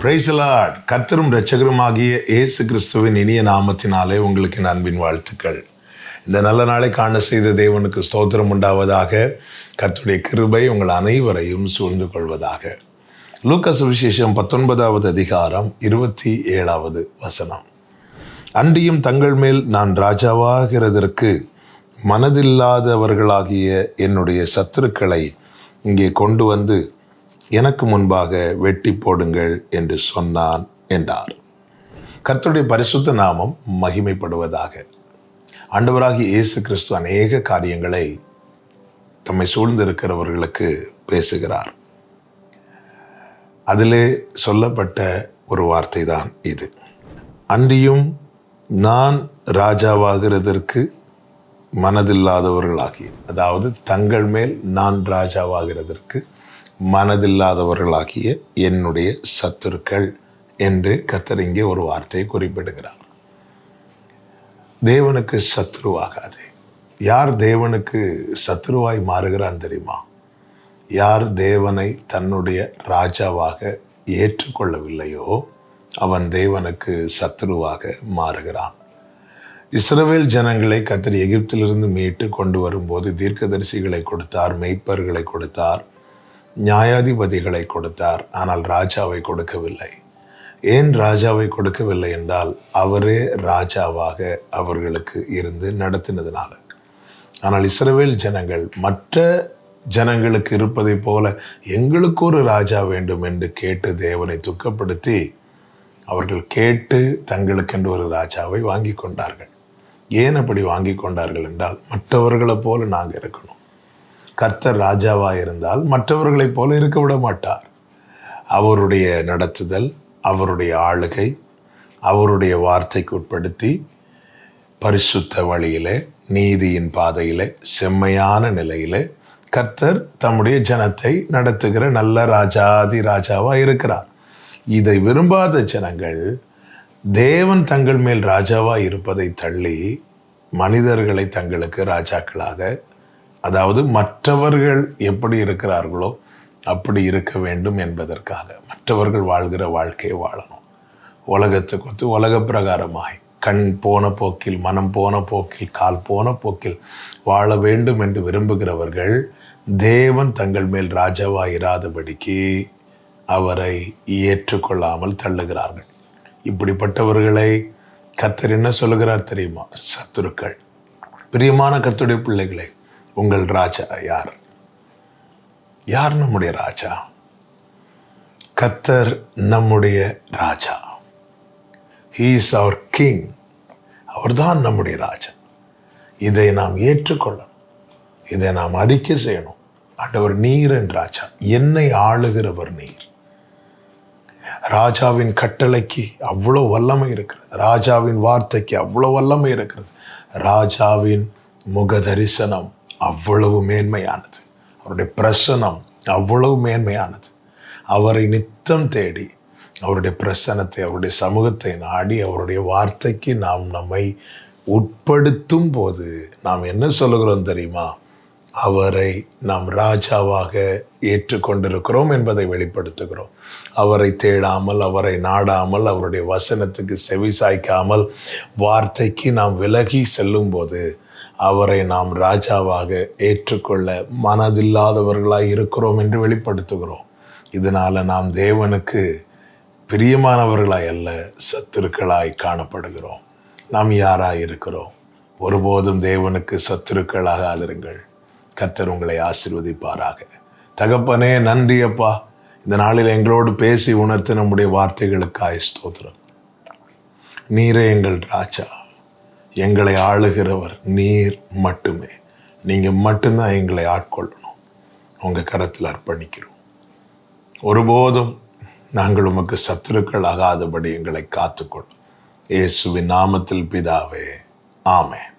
Praise the Lord. கர்த்தரும் இரட்சகருமாகிய இயேசு கிறிஸ்துவின் இனிய நாமத்தினாலே உங்களுக்கு என் அன்பின் வாழ்த்துக்கள். இந்த நல்ல நாளை காண செய்த தேவனுக்கு ஸ்தோத்திரம் உண்டாவதாக. கர்த்தருடைய கிருபை உங்கள் அனைவரையும் சூழ்ந்து கொள்வதாக. லூக்கா சுவிசேஷம் 19வது அதிகாரம் 27வது வசனம். அன்றியும் தங்கள் மேல் நான் ராஜாவாகிறதற்கு மனதில்லாதவர்களாகிய என்னுடைய சத்துருக்களை இங்கே கொண்டு வந்து எனக்கு முன்பாக வெட்டி போடுங்கள் என்று சொன்னான் என்றார். கர்த்தருடைய பரிசுத்த நாமம் மகிமைப்படுவதாக. ஆண்டவராகிய இயேசு கிறிஸ்து அநேக காரியங்களை தம்மை சூழ்ந்திருக்கிறவர்களுக்கு பேசுகிறார். அதிலே சொல்லப்பட்ட ஒரு வார்த்தை தான் இது. அன்றியும் நான் ராஜாவாகிறதற்கு மனதில்லாதவர்களாகி, அதாவது தங்கள் மேல் நான் ராஜாவாகிறதற்கு மனதில்லாதவர்களாகிய என்னுடைய சத்துருக்கள் என்று கர்த்தர் இங்கே ஒரு வார்த்தையை குறிப்பிடுகிறார். தேவனுக்கு சத்துருவாகாதே. யார் தேவனுக்கு சத்துருவாய் மாறுகிறான் தெரியுமா? யார் தேவனை தன்னுடைய ராஜாவாக ஏற்றுக்கொள்ளவில்லையோ அவன் தேவனுக்கு சத்துருவாக மாறுகிறான். இஸ்ரவேல் ஜனங்களை கர்த்தர் எகிப்திலிருந்து மீட்டு கொண்டு வரும்போது தீர்க்கதரிசிகளை கொடுத்தார், மெய்ப்பர்களை கொடுத்தார், நியாயாதிபதிகளை கொடுத்தார். ஆனால் ராஜாவை கொடுக்கவில்லை. ஏன் ராஜாவை கொடுக்கவில்லை என்றால் அவரே ராஜாவாக அவர்களுக்கு இருந்து நடத்தினதுனால. ஆனால் இஸ்ரவேல் ஜனங்கள் மற்ற ஜனங்களுக்கு இருப்பதை போல எங்களுக்கு ஒரு ராஜா வேண்டும் என்று கேட்டு தேவனை துக்கப்படுத்தி அவர்கள் கேட்டு தங்களுக்கென்று ஒரு ராஜாவை வாங்கி கொண்டார்கள். ஏன் அப்படி வாங்கி கொண்டார்கள் என்றால் மற்றவர்களை போல நாங்கள் இருக்கணும். கர்த்தர் ராஜாவாக இருந்தால் மற்றவர்களைப் போல இருக்க விட மாட்டார். அவருடைய நடத்துதல், அவருடைய ஆளுகை, அவருடைய வார்த்தைக்கு உட்படுத்தி பரிசுத்த வழியிலே, நீதியின் பாதையிலே, செம்மையான நிலையிலே கர்த்தர் தம்முடைய ஜனத்தை நடத்துகிற நல்ல ராஜாதி ராஜாவாக இருக்கிறார். இதை விரும்பாத ஜனங்கள் தேவன் தங்கள் மேல் ராஜாவாக இருப்பதை தள்ளி மனிதர்களை தங்களுக்கு ராஜாக்களாக, அதாவது மற்றவர்கள் எப்படி இருக்கிறார்களோ அப்படி இருக்க வேண்டும் என்பதற்காக மற்றவர்கள் வாழ்கிற வாழ்க்கையை வாழணும். உலகத்துக்கு ஒத்து உலக பிரகாரமாய் கண் போன போக்கில், மனம் போன போக்கில், கால் போன போக்கில் வாழ வேண்டும் என்று விரும்புகிறவர்கள் தேவன் தங்கள் மேல் ராஜாவாக இராதபடிக்கு அவரை ஏற்றுக்கொள்ளாமல் தள்ளுகிறார்கள். இப்படிப்பட்டவர்களை கர்த்தர் என்ன சொல்லுகிறார் தெரியுமா? சத்துருக்கள். பிரியமான கர்த்தருடைய பிள்ளைகளே, உங்கள் ராஜா யார்? யார் நம்முடைய ராஜா? கர்த்தர் நம்முடைய ராஜா. He is our king. அவர்தான் நம்முடைய ராஜா. இதை நாம் ஏற்றுக்கொள்ளணும். இதை நாம் அறிக்கை செய்யணும். ஆண்டவர் நீர் என் ராஜா, என்னை ஆளுகிறவர் நீர். ராஜாவின் கட்டளைக்கு அவ்வளோ வல்லமை இருக்கிறது. ராஜாவின் வார்த்தைக்கு அவ்வளோ வல்லமை இருக்கிறது. ராஜாவின் முக தரிசனம் அவ்வளவு மேன்மையானது. அவருடைய பிரசனம் அவ்வளவு மேன்மையானது. அவரை நித்தம் தேடி அவருடைய பிரசனத்தை, அவருடைய சமூகத்தை நாடி அவருடைய வார்த்தைக்கு நாம் நம்மை உட்படுத்தும் போது நாம் என்ன சொல்லுகிறோம் தெரியுமா? அவரை நாம் ராஜாவாக ஏற்றுக்கொண்டிருக்கிறோம் என்பதை வெளிப்படுத்துகிறோம். அவரை தேடாமல், அவரை நாடாமல், அவருடைய வசனத்துக்கு செவி சாய்க்காமல் வார்த்தைக்கு நாம் விலகி செல்லும் போது அவரை நாம் ராஜாவாக ஏற்றுக்கொள்ள மனதில்லாதவர்களாய் இருக்கிறோம் என்று வெளிப்படுத்துகிறோம். இதனால் நாம் தேவனுக்கு பிரியமானவர்களாய் அல்ல, சத்துருக்களாய் காணப்படுகிறோம். நாம் யாராய் இருக்கிறோம்? ஒருபோதும் தேவனுக்கு சத்துருக்களாகாதிருங்கள். கர்த்தர் உங்களை ஆசீர்வதிப்பாராக. தகப்பனே, நன்றி அப்பா. இந்த நாளில் எங்களோடு பேசி உணர்த்து நம்முடைய வார்த்தைகளுக்காய் ஸ்தோத்திரம். நீரே எங்கள் ராஜா, எங்களை ஆளுகிறவர் நீர் மட்டுமே. நீங்கள் மட்டும்தான் எங்களை ஆட்கொள்ளணும். உங்கள் கரத்தில் அர்ப்பணிக்கிறோம். ஒருபோதும் நாங்கள் உமக்கு சத்துருக்கள் ஆகாதபடி எங்களை காத்துக்கொள்ளும். இயேசுவின் நாமத்தில் பிதாவே, ஆமென்.